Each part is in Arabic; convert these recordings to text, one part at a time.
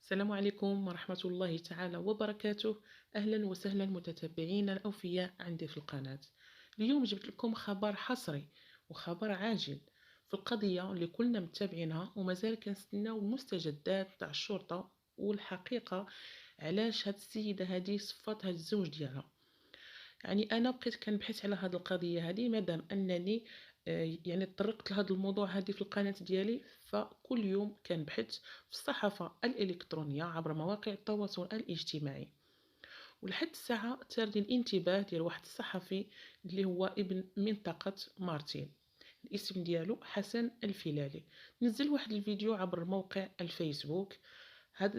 السلام عليكم ورحمة الله تعالى وبركاته. أهلا وسهلا متتبعينا الأوفياء عندي في القناة. اليوم جبت لكم خبر حصري وخبر عاجل في القضية اللي كلنا متابعينها ومازال كنستناو المستجدات تاع الشرطة والحقيقة علاش هاد السيدة هادي صفات هاد الزوج ديالها. يعني انا بقيت كنبحث على هذه القضيه هذه مادام انني يعني تطرقت لهذا الموضوع هذه في القناه ديالي، فكل يوم كنبحث في الصحافه الالكترونيه عبر مواقع التواصل الاجتماعي. ولحد الساعه ثار الانتباه ديال واحد الصحفي اللي هو ابن منطقه مارتين، الاسم ديالو حسن الفيلالي. نزل واحد الفيديو عبر موقع الفيسبوك. هاد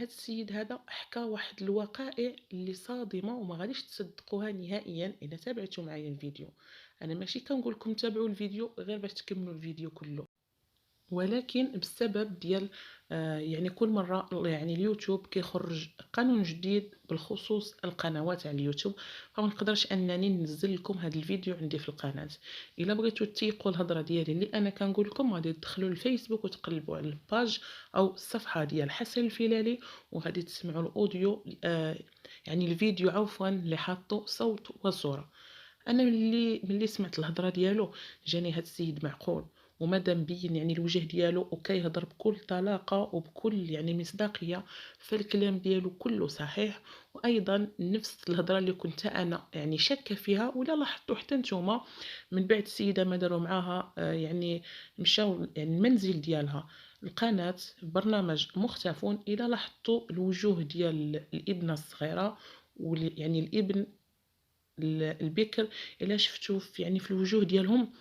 السيد هذا حكى واحد الوقائع اللي صادمه وما غاديش تصدقوها نهائيا اذا تابعتوا معايا الفيديو. انا ماشي كنقول لكم تابعوا الفيديو غير باش تكملوا الفيديو كله، ولكن بسبب ديال يعني كل مرة يعني اليوتيوب كيخرج قانون جديد بالخصوص القنوات على اليوتيوب، فما نقدرش انني ننزل لكم هذا الفيديو عندي في القناة. الا بغيتوا تيقوا الهضره ديالي اللي انا كنقول لكم غادي تدخلوا الفيسبوك وتقلبوا على الباج او الصفحه ديال حسن الفيلالي، وغادي تسمعوا الاوديو يعني الفيديو عفوا اللي حاطه صوت وصوره. انا ملي سمعت الهضره ديالو جاني هاد السيد معقول، ومادام بين يعني الوجه ديالو وكيهضر بكل طلاقه وبكل يعني مصداقيه، فالكلام ديالو كله صحيح. وايضا نفس الهضره اللي كنت انا يعني شاكه فيها، ولا لاحظتوا حتى نتوما من بعد السيده ما داروا معاها يعني مشاو يعني المنزل ديالها القناه برنامج مختفون، الى لاحظتوا الوجوه ديال الابنه الصغيره يعني الابن البكر، الا شفتوا في يعني في الوجوه ديالهم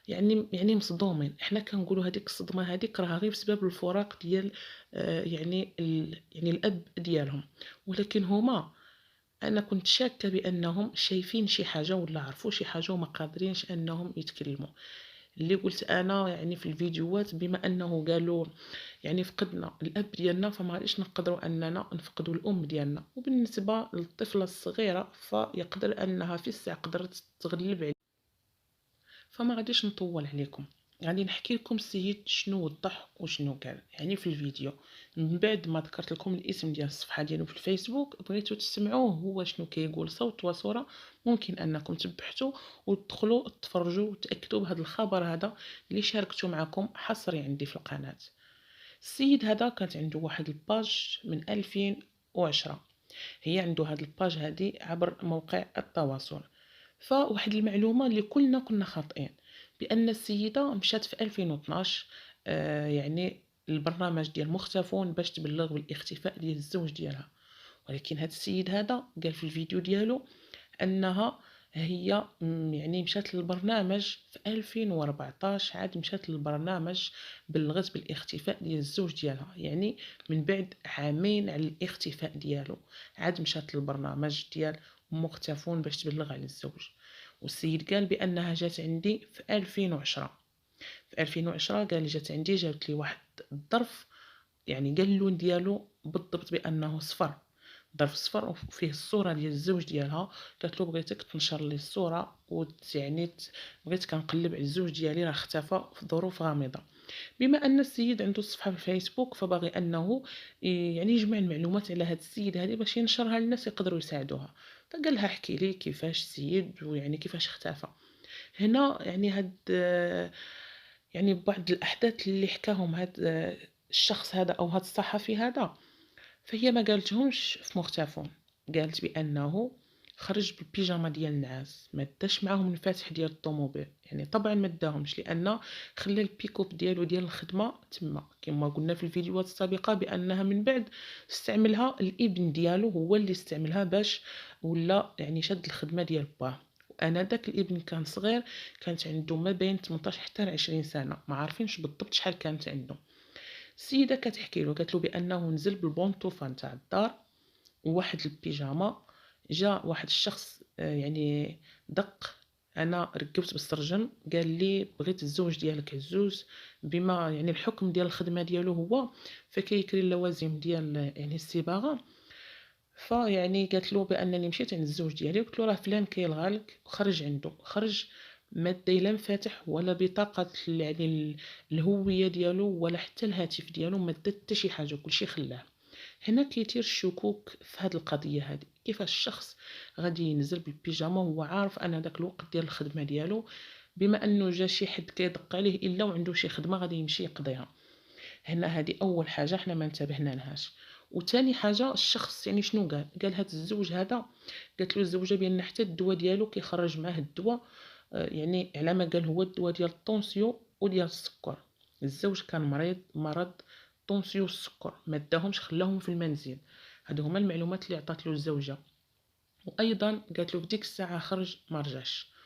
يعني مصدومين. احنا كنقولوا هذيك الصدمه هذيك راها غير بسبب الفراق ديال يعني يعني الاب ديالهم، ولكن هما انا كنت شاكه بانهم شايفين شي حاجه ولا عرفوا شي حاجه وما قادرينش انهم يتكلموا. اللي قلت انا يعني في الفيديوهات بما انه قالوا يعني فقدنا الاب ديالنا، فما غاديش نقدروا اننا نفقدوا الام ديالنا. وبالنسبه للطفله الصغيره فيقدر انها في الساعه قدرت تغلب عليه. فما غاديش نطول عليكم، غادي نحكي لكم السيد شنو وضح وشنو قال يعني في الفيديو. من بعد ما ذكرت لكم الاسم ديال الصفحه ديالو في الفيسبوك، بغيتو تسمعوه هو شنو كيقول صوت وصوره، ممكن انكم تبحثوا وتدخلوا تفرجوا وتاكدوا بهذا الخبر هذا اللي شاركته معكم حصري عندي في القناه. السيد هذا كانت عنده واحد الباج من 2010، هي عنده هاد الباج هادي عبر موقع التواصل. فواحد المعلومه اللي كنا خاطئين، بان السيده مشات في 2012 يعني البرنامج ديال مختفون باش تبلغ بالاختفاء ديال الزوج ديالها. ولكن هاد السيد هذا قال في الفيديو ديالو انها هي يعني مشات للبرنامج في 2014، عاد مشات للبرنامج بلغت بالاختفاء ديال الزوج ديالها، يعني من بعد عامين على الاختفاء ديالو عاد مشات للبرنامج ديال مختفون باش تبلغ على الزوج. والسيد قال بانها جات عندي في 2010. في 2010 قال لي جات عندي، جابت لي واحد الظرف يعني قال اللون ديالو بالضبط بانه صفر، ظرف صفر وفيه الصوره ديال الزوج ديالها. قالت له بغيتك تنشر لي الصوره يعني بغيت كنقلب على الزوج ديالي راه اختفى في ظروف غامضه. بما ان السيد عنده صفحه في الفيسبوك فباغي انه يعني يجمع المعلومات على هذا السيد هذه باش ينشرها للناس يقدروا يساعدوها. فقال لها احكي لي كيفاش السيد ويعني كيفاش اختفى. هنا يعني هاد يعني بعض الاحداث اللي حكاهم هاد الشخص هذا او هاد الصحفي هذا، فهي ما قالتهمش في مختفون. قالت بانه خرج بالبيجاما ديال النعاس، ما داش معاهم المفاتيح ديال الطوموبيل، يعني طبعا ما داهمش لان خلى البيكوب ديالو ديال الخدمه تما كما قلنا في الفيديوهات السابقه بانها من بعد استعملها الابن ديالو، هو اللي استعملها باش ولا يعني شد الخدمه ديال باه. وانا داك الابن كان صغير، كانت عنده ما بين 18 حتى 20 سنه، ما عارفينش بالضبط شحال كانت عنده. السيده كتحكي له قالت له بانه نزل بالبونطوفه نتاع الدار وواحد البيجاما. جا واحد الشخص يعني دق، انا ركبت بالسرجم، قال لي بغيت الزوج ديالك عزوز، بما يعني الحكم ديال الخدمه ديالو هو فكيكري اللوازم ديال يعني الصباغه. فيعني قالت له بانني مشيت عند الزوج ديالي قلت له راه فلان كيلغى لك، خرج عنده خرج، ما داي لا مفاتح ولا بطاقه يعني الهويه ديالو ولا حتى الهاتف ديالو، ما دا حتى شي حاجه، كلشي خلاه. هنا كيطير الشكوك في هاد القضية هادي، كيفاش الشخص غادي ينزل بالبيجاما وهو عارف أن داك الوقت ديال الخدمة ديالو، بما أنه جا شي حد كيدق عليه إلا وعنده شي خدمة غادي يمشي يقضيها. هنا هادي أول حاجة حنا ما انتبهنا لهاش. وتاني حاجة الشخص يعني شنو قال هاد الزوج هذا، قالت له الزوجة بأن حتى الدواء ديالو كيخرج معاه الدواء، يعني على ما قال هو الدواء ديال الطونسيو وديال السكر. الزوج كان مرض طونسيو والسكر، ما داهمش خلاهم في المنزل. هادو هما المعلومات اللي عطات له الزوجة. وايضا قالت له في ديك الساعة خرج ما رجعش.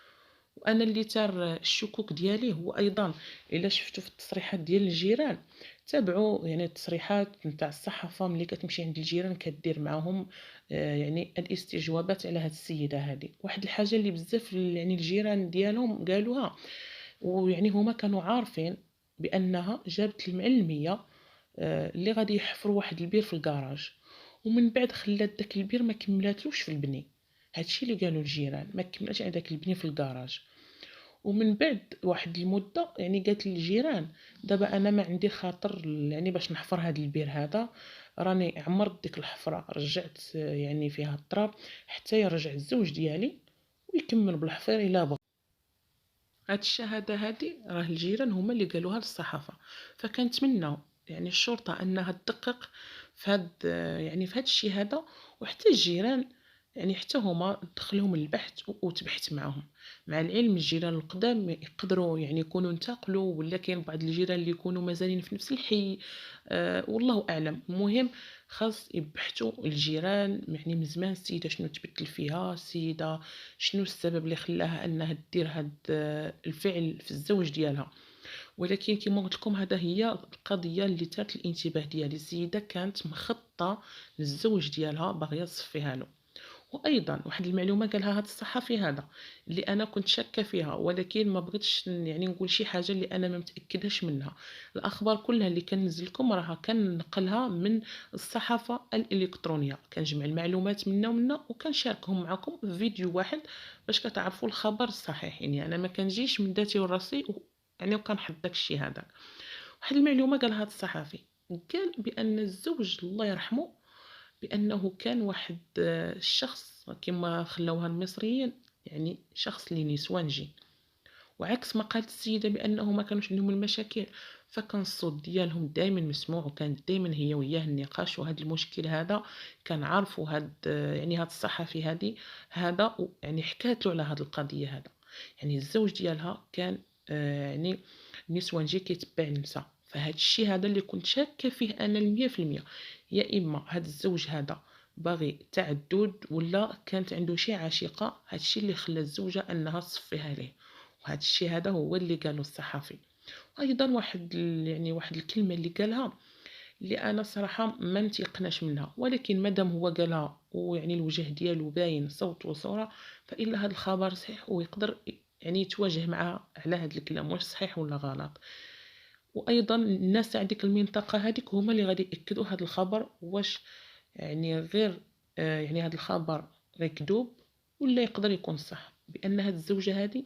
وانا اللي تار الشكوك ديالي هو ايضا الا شفتوا في التصريحات ديال الجيران، تابعوا يعني التصريحات نتاع الصحافه ملي كتمشي عند الجيران كدير معاهم يعني الاستجوابات على هاد السيده هذه. واحد الحاجه اللي بزاف يعني الجيران ديالهم قالوها، ويعني هما كانوا عارفين بانها جابت المعلميه اللي غادي يحفروا واحد البير في الكراج، ومن بعد خلات داك البير ما كملاتلوش في البني. هادشي اللي قالوا الجيران، ما كملاتش على داك البني في الكراج. ومن بعد واحد المده يعني قالت للجيران دابا انا ما عندي خاطر يعني باش نحفر هذا البير هذا، راني عمرت ديك الحفره رجعت يعني فيها التراب حتى يرجع الزوج ديالي ويكمل بالحفير الا بغى. هاد الشهاده هادي راه الجيران هما اللي قالوها للصحافه، فكنتمنى يعني الشرطه انها تدقق في هاد يعني في هاد الشيء هذا. وحتى الجيران يعني حتى هما دخلهم البحث وتبحث معهم. مع العلم الجيران القدام يقدروا يعني يكونوا انتقلوا، ولا كاين بعض الجيران اللي يكونوا مازالين في نفس الحي، والله اعلم. المهم خاص يبحثوا الجيران يعني من زمان السيده شنو تبدل فيها، السيده شنو السبب اللي خلاها انها دير هاد الفعل في الزوج ديالها. ولكن كما قلت لكم هذا هي القضيه اللي تات الانتباه ديالي. السيده كانت مخططه للزوج ديالها باغيه تصفيها له. وايضا واحد المعلومه قالها هذا الصحفي هذا اللي انا كنت شاكه فيها، ولكن ما بغيتش يعني نقول شي حاجه اللي انا ما متاكداش منها. الاخبار كلها اللي كنزل لكم راها كنقلها من الصحافه الالكترونيه، كنجمع المعلومات منا ومنا وكنشاركهم معكم في فيديو واحد باش كتعرفوا الخبر الصحيح. يعني انا ما كنجيش من ذاتي وراسي يعني وكنحط داك الشيء هذا. واحد المعلومه قالها هذا الصحفي، قال بان الزوج الله يرحمه بأنه كان واحد الشخص كما خلاوها المصريين يعني شخص اللي نسوانجي. وعكس ما قالت السيدة بأنه ما كانوش عندهم المشاكل، فكان الصوت ديالهم دائما مسموع، وكانت دائما هي وياه النقاش. وهذا المشكل هذا كان عارفه هاد يعني هاد الصحفي هذا يعني حكات له على هاد القضية هذا. يعني الزوج ديالها كان يعني نسوانجي كيتبع النساء. فهاد الشيء هذا اللي كنت شاكه فيه انا 100%، يا اما هاد الزوج هذا باغي تعدد ولا كانت عنده شي عشيقه. هاد الشيء اللي خلى الزوجه انها تصفيها ليه. وهذا الشيء هذا هو اللي قاله الصحفي. ايضا يعني واحد الكلمه اللي قالها اللي انا صراحه ما نتيقناش منها، ولكن مادام هو قالها ويعني الوجه ديالو باين صوت وصوره، فالا هذا الخبر صحيح ويقدر يعني يتواجه معها على هذا الكلام واش صحيح ولا غلط. وايضا الناس تاع ديك المنطقه هذيك هما اللي غادي ياكدوا هذا الخبر واش يعني غير يعني هذا الخبر غير كذوب ولا يقدر يكون صح. بان هذه الزوجه هذه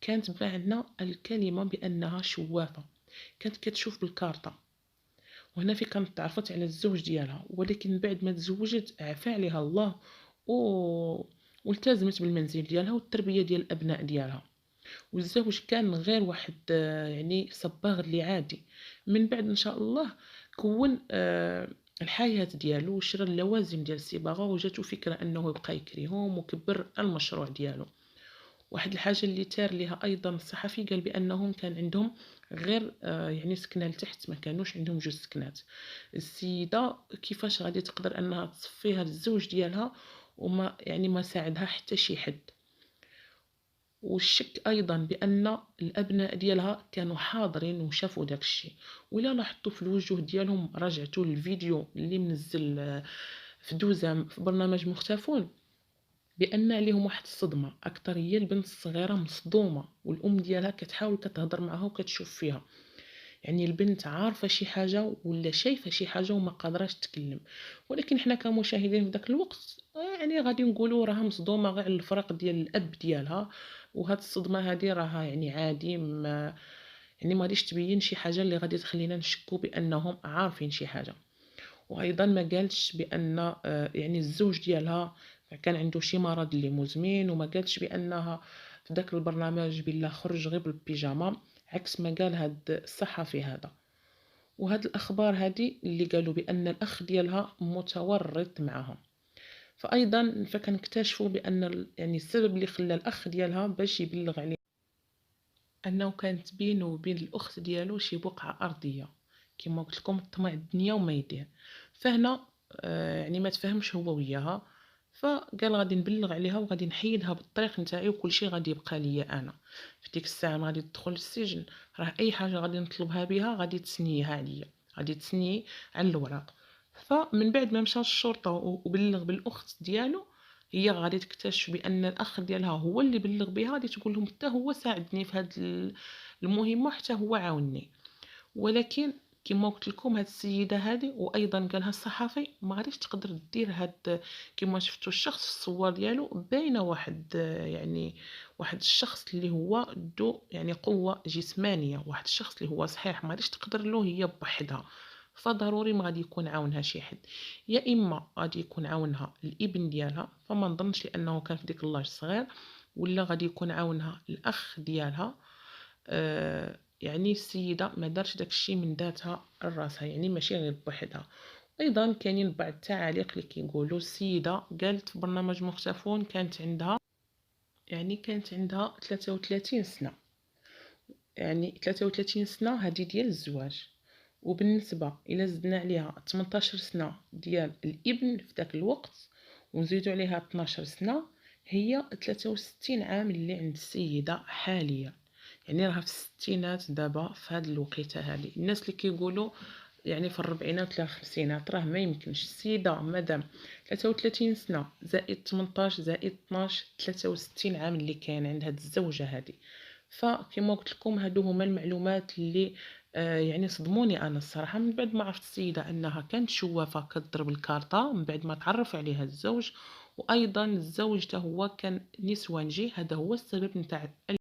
كانت معنى الكلمه بانها شوافه، كانت كتشوف بالكارطه. وهنا في كانت تعرفت على الزوج ديالها، ولكن بعد ما تزوجت عفى عليها الله و... والتزمت بالمنزل ديالها والتربيه ديال الابناء ديالها. والزوج كان غير واحد يعني صباغ اللي عادي. من بعد ان شاء الله كون الحياة ديالو وشرى اللوازم ديال الصباغة، وجاتو فكرة انه يبقى يكريهم وكبر المشروع ديالو. واحد الحاجة اللي تار ليها ايضا الصحفي قال بانهم كان عندهم غير يعني سكنة لتحت، ما كانوش عندهم جوج سكنات. السيدة كيفاش غادي تقدر انها تصفيها للزوج ديالها وما يعني ما ساعدها حتى شي حد. والشك ايضا بان الابناء ديالها كانوا حاضرين وشافوا داك الشيء. ولا لاحظتوا في الوجوه ديالهم رجعتوا للفيديو اللي منزل في دوزة في برنامج مختفون، بان عليهم واحد الصدمه اكثر. هي البنت الصغيره مصدومه والام ديالها كتحاول كتهضر معها وكتشوف فيها. يعني البنت عارفه شي حاجه ولا شايفه شي حاجه وما قادراش تتكلم. ولكن حنا كمشاهدين في داك الوقت يعني غادي نقولوا راها مصدومه غير على الفراق ديال الاب ديالها. وهاد الصدمه هذه راها يعني عادي، ما يعني ما غاديش تبين شي حاجه اللي غادي تخلينا نشكو بانهم عارفين شي حاجه. وأيضًا ما قالتش بأن يعني الزوج ديالها كان عنده شي مرض اللي مزمن، وما قالتش بأنها في داك البرنامج بلا خرج غير بالبيجامة، عكس ما قال هاد الصحفي هذا. وهاد الأخبار هادي اللي قالوا بأن الأخ ديالها متورط معاها. فأيضًا فكنكتشفوا بأن يعني السبب اللي خلّى الأخ ديالها باش يبلّغ عليها أنه كانت بينه وبين الأخت ديالو شي بقعة أرضية، كيما قلت لكم طمع الدنيا وما يدير. فهنا يعني ما تفاهمش هو وياها، فقال غادي نبلّغ عليها وغادي نحيدها بالطريق نتاعي وكلشي غادي يبقى ليا أنا. في ديك الساعة أنا غادي ندخل للسجن، راه أي حاجة غادي نطلبها بها غادي تسنيها عليا، غادي تسني على الوراق. فمن بعد ما مشى للشرطة وبلّغ بالأخت ديالو، هي غادي تكتشف بأن الأخ ديالها هو اللي بلّغ بها، غادي تقول لهم حتى هو ساعدني في هاد المهمة، حتى هو عاونني. ولكن كما قلت لكم هاد السيدة هادي، وأيضًا قالها الصحفي، ما غاديش تقدر دير هاد. كما شفتوا الشخص في الصور ديالو باينة واحد يعني واحد الشخص اللي هو ذو يعني قوة جسمانية، واحد الشخص اللي هو صحيح ما غاديش تقدر له هي بوحدها. فضروري ما غادي يكون عاونها شي حد، يا إما غادي يكون عاونها الابن ديالها، فما نظنش لأنه كان في ديك اللاج صغير، ولا غادي يكون عاونها الأخ ديالها. يعني السيدة ما دارش داك الشي من ذاتها لراسها، يعني ماشي غير بوحدها. أيضا كاينين بعض التعاليق اللي كيقولوا السيدة قالت في برنامج مختفون كانت عندها 33 سنة، يعني 33 سنة هذه ديال الزواج. وبالنسبة إلى زدنا عليها 18 سنة ديال الابن في ذاك الوقت، ونزيدو عليها 12 سنة، هي 63 عام اللي عند السيدة حاليا. يعني راها في الستينات دابا في هاد الوقيته هادي. الناس اللي كيقولوا يعني في الربعينات ولا الخمسينات، راه ما يمكنش. السيده مادام 33 سنه زائد 18 زائد 12 63 عام اللي كاين عند هاد الزوجه هادي. فكما قلت لكم هادو هما المعلومات اللي يعني صدموني انا الصراحه. من بعد ما عرفت السيده انها كانت شوافه كتضرب الكارطه من بعد ما تعرف عليها الزوج، وايضا الزوج حتى هو كان نسوانجي، هذا هو السبب نتاع